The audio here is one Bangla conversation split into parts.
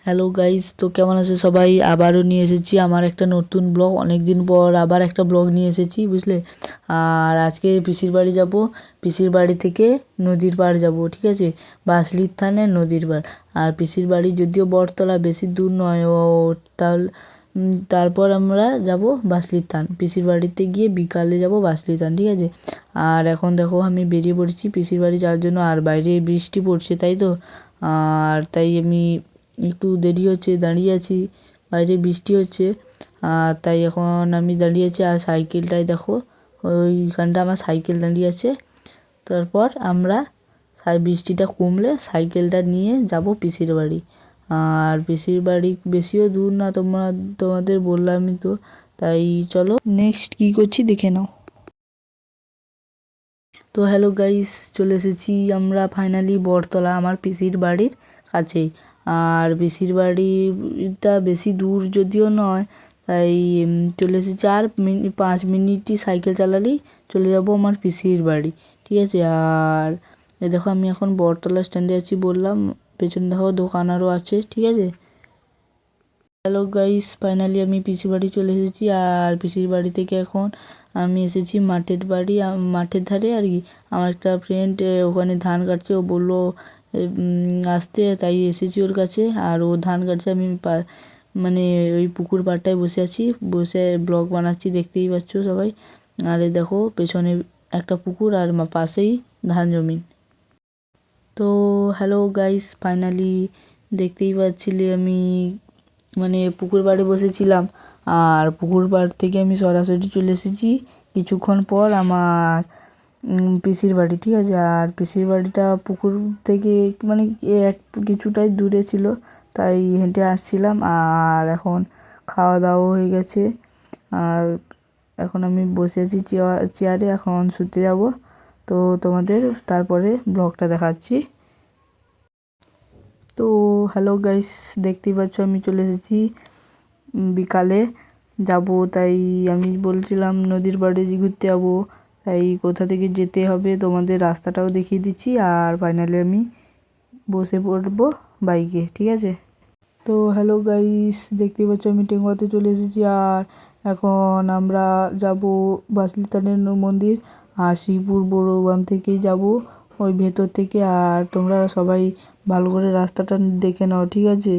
হ্যালো গাইস, তো কেমন আছে সবাই? আবারও নিয়ে এসেছি আমার একটা নতুন ব্লগ। অনেক দিন পর আবার একটা ব্লগ নিয়ে এসেছি, বুঝলে। আর আজকে পিসির বাড়ি যাব। পিসির বাড়ি থেকে নদীর পাড় যাব, ঠিক আছে। বাসলির থানে নদীর পাড়। আর পিসির বাড়ি যদিও বটতলা, বেশি দূর নয়। তাহলে তারপর আমরা যাব বাসলির থান। পিসির বাড়িতে গিয়ে বিকালে যাব বাসলির থান, ঠিক আছে। আর এখন দেখো আমি বেরিয়ে পড়েছি পিসির বাড়ি যাওয়ার জন্য। আর বাইরে বৃষ্টি পড়ছে, তাই তো। আর তাই আমি একটু দেরি হচ্ছে, দাঁড়িয়ে আছি। বাইরে বৃষ্টি হচ্ছে, আর তাই এখন আমি দাঁড়িয়ে আছি। আর সাইকেলটাই দেখো, ওইখানটা আমার সাইকেল দাঁড়িয়ে আছে। তারপর আমরা বৃষ্টিটা কমলে সাইকেলটা নিয়ে যাব পিসির বাড়ি। আর পিসির বাড়ি বেশিও দূর না, তোমাদের বললামই তো। তাই চলো নেক্সট কী করছি দেখে নাও। তো হ্যালো গাইস, চলে এসেছি আমরা ফাইনালি বটতলা, আমার পিসির বাড়ির কাছেই। আর পিসির বাড়িটা বেশি দূর যদিও নয়, তাই চলে এসেছি। আর 5 মিনিটই সাইকেল চালালেই চলে যাব আমার পিসির বাড়ি, ঠিক আছে। আর দেখো আমি এখন বটতলা স্ট্যান্ডে আছি, বললাম। পেছনে দেখো দোকান আরও আছে, ঠিক আছে। হ্যালো গাইস, ফাইনালি আমি পিসির বাড়ি চলে এসেছি। আর পিসির বাড়ি থেকে এখন আমি এসেছি মাঠের বাড়ি, মাঠের ধারে আর কি। আমার একটা ফ্রেন্ড ওখানে ধান কাটছে, ও বললো আসতে, তাই এসেছি ওর কাছে। আর ও ধান কাটছে, আমি মানে ওই পুকুর পাড়টায় বসে আছি, বসে ব্লগ বানাচ্ছি, দেখতেই পাচ্ছ সবাই। আর এই দেখো পেছনে একটা পুকুর, আর পাশেই ধান জমি। তো হ্যালো গাইস, ফাইনালি দেখতেই পাচ্ছিলে আমি মানে পুকুর পাড়ে বসেছিলাম। আর পুকুর পাড় থেকে আমি সরাসরি চলে এসেছি কিছুক্ষণ পর আমার পিসির বাড়ি, ঠিক আছে। আর পিসির বাড়িটা পুকুর থেকে মানে কিছুটাই দূরে ছিল, তাই হেঁটে আসছিলাম। আর এখন খাওয়া দাওয়া হয়ে গেছে। আর এখন আমি বসে আছি চেয়ারে, এখন শুতে যাব। তো তোমাদের তারপরে ব্লগটা দেখাচ্ছি। তো হ্যালো গাইস, দেখতেই পাচ্ছ আমি চলে এসেছি। বিকালে যাব, তাই আমি বলছিলাম নদীর পাড়ে ঘুরতে যাব। তাই কোথা থেকে যেতে হবে তোমাদের রাস্তাটাও দেখিয়ে দিচ্ছি। আর ফাইনালি আমি বসে পড়বো বাইকে, ঠিক আছে। তো হ্যালো গাইস, দেখতেই পাচ্ছ আমি টেঙ্গুয়াতে চলে এসেছি। আর এখন আমরা যাব বাসলিতানের মন্দির। আর শ্রীপুর বড়বান থেকেই যাব, ওই ভেতর থেকে। আর তোমরা সবাই ভালো করে রাস্তাটা দেখে নাও, ঠিক আছে।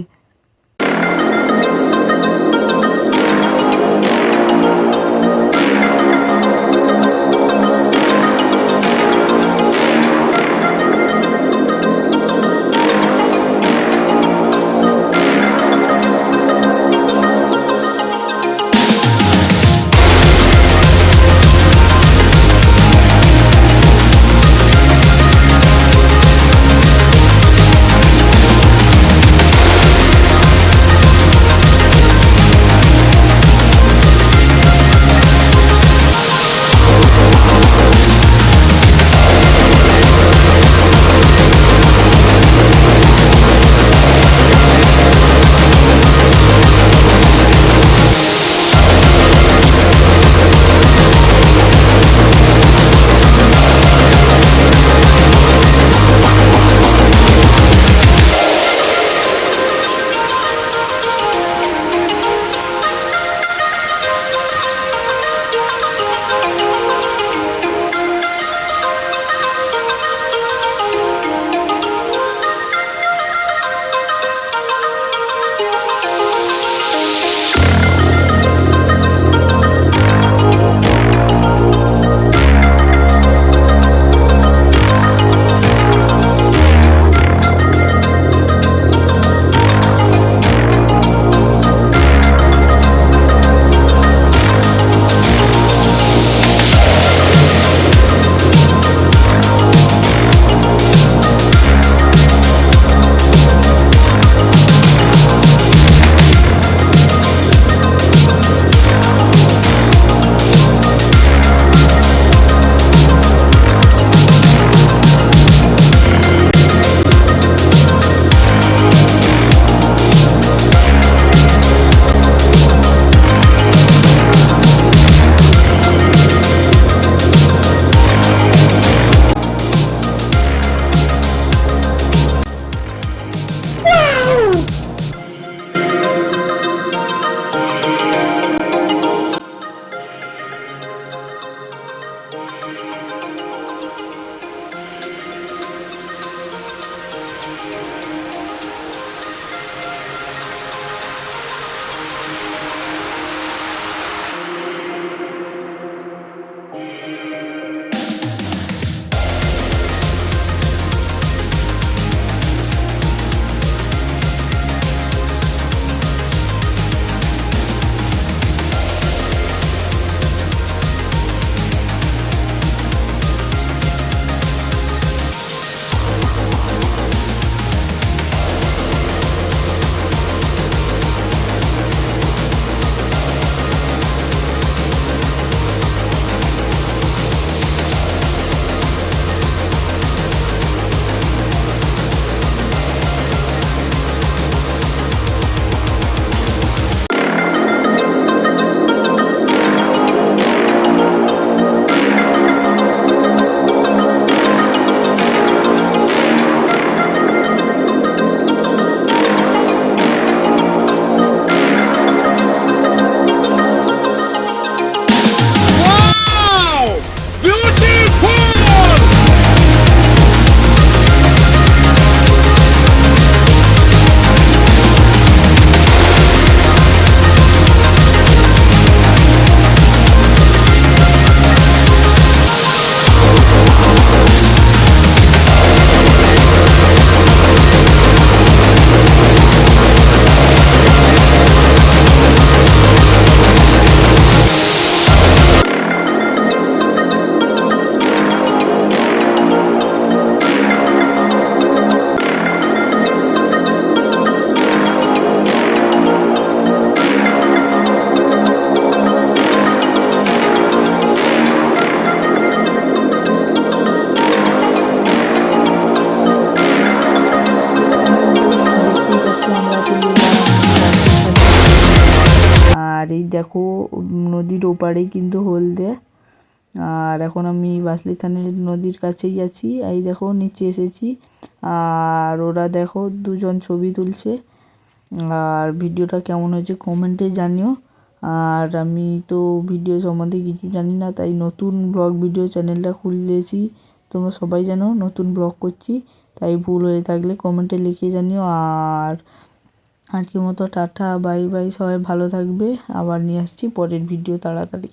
দেখো নদীর ওপারেই কিন্তু হলদিয়া। আর এখন আমি বাসলি থানের নদীর কাছেই আছি। এই দেখো নিচে এসেছি, আর ওরা দেখো দুজন ছবি তুলছে। আর ভিডিওটা কেমন হয়েছে কমেন্টে জানিও। আর আমি তো ভিডিও সম্বন্ধে কিছু জানি না, তাই নতুন ব্লগ ভিডিও চ্যানেলটা খুলেছি, তোমরা সবাই জানো নতুন ব্লগ করছি। তাই ভুল হয়ে থাকলে কমেন্টে লিখে জানিও। আর আজকের মতো টাটা, বাই বাই, সবাই ভালো থাকবে। আবার নিয়ে আসছি পরের ভিডিও তাড়াতাড়ি।